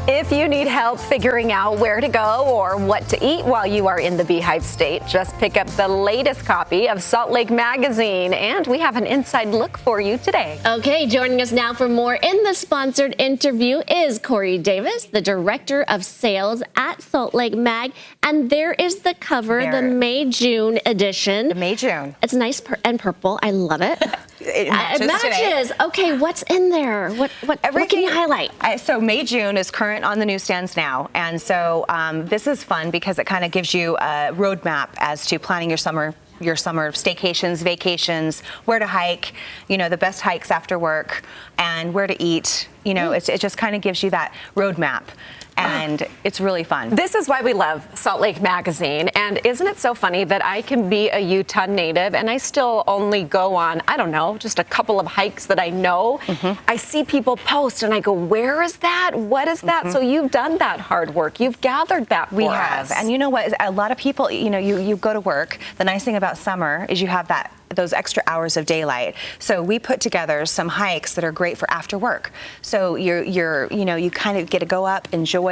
If you need help figuring out where to go or what to eat while you are in the Beehive State, just pick up the latest copy of Salt Lake Magazine, and we have an inside look for you today. Okay, joining us now for more in the sponsored interview is Corey Davis, the Director of Sales at Salt Lake Mag, and there is the cover, the May-June edition. The May-June. It's nice and purple. I love it. It matches today. Okay, what's in there? What can you highlight? So May-June is current on the newsstands now, and so this is fun because it kind of gives you a roadmap as to planning your summer staycations, vacations, where to hike, the best hikes after work, and where to eat. It just kind of gives you that roadmap. And it's really fun. This is why we love Salt Lake Magazine. And isn't it so funny that I can be a Utah native and I still only go on, I don't know, just a couple of hikes that I know. I see people post and I go, where is that? What is that? So you've done that hard work. You've gathered that for us. We have. And you know what? A lot of people, you go to work. The nice thing about summer is you have those extra hours of daylight. So we put together some hikes that are great for after work. So you kind of get to go up, enjoy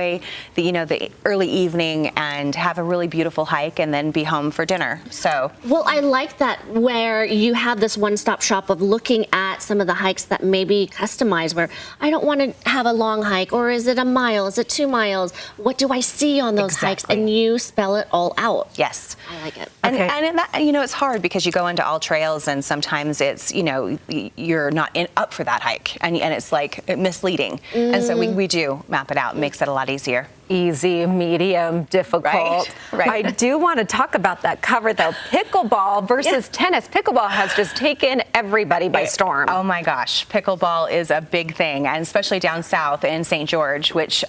the early evening and have a really beautiful hike and then be home for dinner. So well, I like that where you have this one-stop shop of looking at some of the hikes that may be customized, where I don't want to have a long hike, or is it a mile? Is it 2 miles? What do I see on those hikes? And you spell it all out. Yes. I like it. And it's hard because you go into all trails and sometimes it's, you're not up for that hike and it's like misleading. And so we do map it out. It makes it a lot easier. Easy, medium, difficult. Right. I do want to talk about that cover though. Pickleball versus tennis. Pickleball has just taken everybody by storm. Oh my gosh, pickleball is a big thing, and especially down south in St. George, which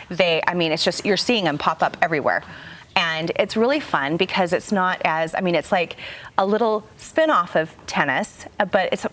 it's just, you're seeing them pop up everywhere. And it's really fun because it's not it's like a little spin-off of tennis, but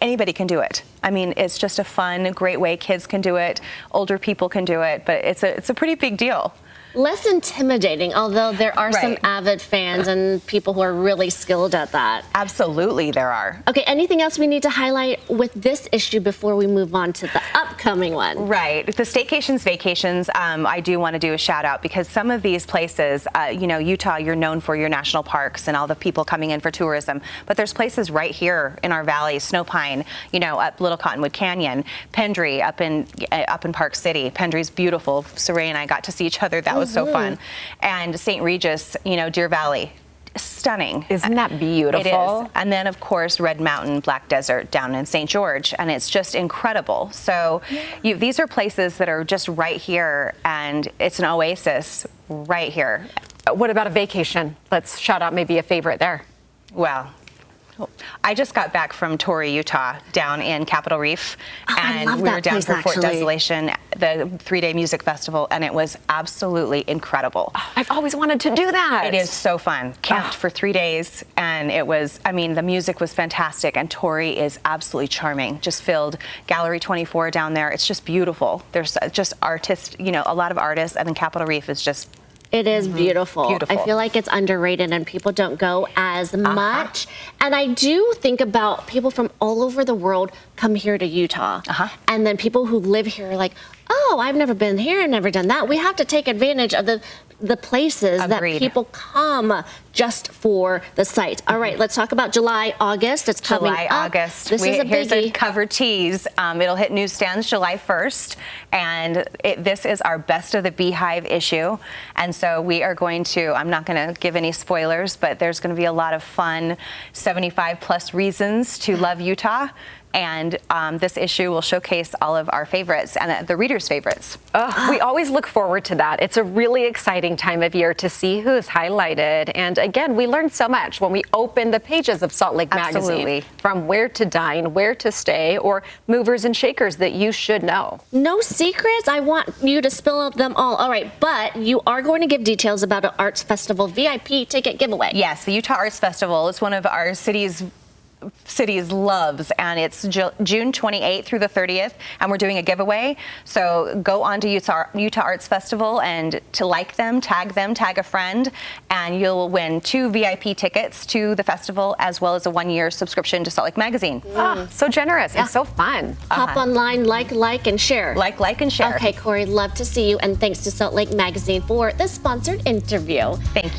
anybody can do it. It's just a fun, great way. Kids can do it, older people can do it, but it's a pretty big deal. Less intimidating, although there are some avid fans and people who are really skilled at that. Absolutely, there are. Okay, anything else we need to highlight with this issue before we move on to the upcoming one? Right. The staycations, vacations, I do want to do a shout out because some of these places, Utah, you're known for your national parks and all the people coming in for tourism, but there's places right here in our valley, Snow Pine, up Little Cottonwood Canyon, Pendry up in Park City. Pendry's beautiful. Saray and I got to see each other. That was so fun. And St. Regis, Deer Valley, stunning. Isn't that beautiful? It is. And then, of course, Red Mountain, Black Desert down in St. George, and it's just incredible. So these are places that are just right here, and it's an oasis right here. What about a vacation? Let's shout out maybe a favorite there. Well, I just got back from Torrey, Utah, down in Capitol Reef, and we were down for Fort Desolation, the 3-day music festival, and it was absolutely incredible. I've always wanted to do that. It is so fun. Camped for 3 days, and it was, the music was fantastic, and Torrey is absolutely charming. Just filled Gallery 24 down there. It's just beautiful. There's just artists, a lot of artists, and then Capitol Reef is just it is beautiful. I feel like it's underrated and people don't go as much. And I do think about people from all over the world come here to Utah. And then people who live here are like, oh, I've never been here and never done that. We have to take advantage of the places that people come just for the sites. All right, let's talk about July, August. It's coming up. August. This is a here's biggie. a cover tease. It'll hit newsstands July 1st, and this is our Best of the Beehive issue. And so we are going to, I'm not going to give any spoilers, but there's going to be a lot of fun 75 plus reasons to love Utah. And this issue will showcase all of our favorites and the readers' favorites. We always look forward to that. It's a really exciting time of year to see who's highlighted. And again, we learn so much when we open the pages of Salt Lake Magazine. From where to dine, where to stay, or movers and shakers that you should know. No secrets? I want you to spill them all. All right, but you are going to give details about an Arts Festival VIP ticket giveaway. Yes, the Utah Arts Festival is one of our city's cities loves, and it's June 28th through the 30th, and we're doing a giveaway. So go on to Utah Arts Festival and to like them, tag a friend, and you'll win 2 VIP tickets to the festival as well as a 1-year subscription to Salt Lake Magazine. So generous and so fun. Hop online, like, and share. Like, and share. Okay, Corey, love to see you, and thanks to Salt Lake Magazine for the sponsored interview. Thank you.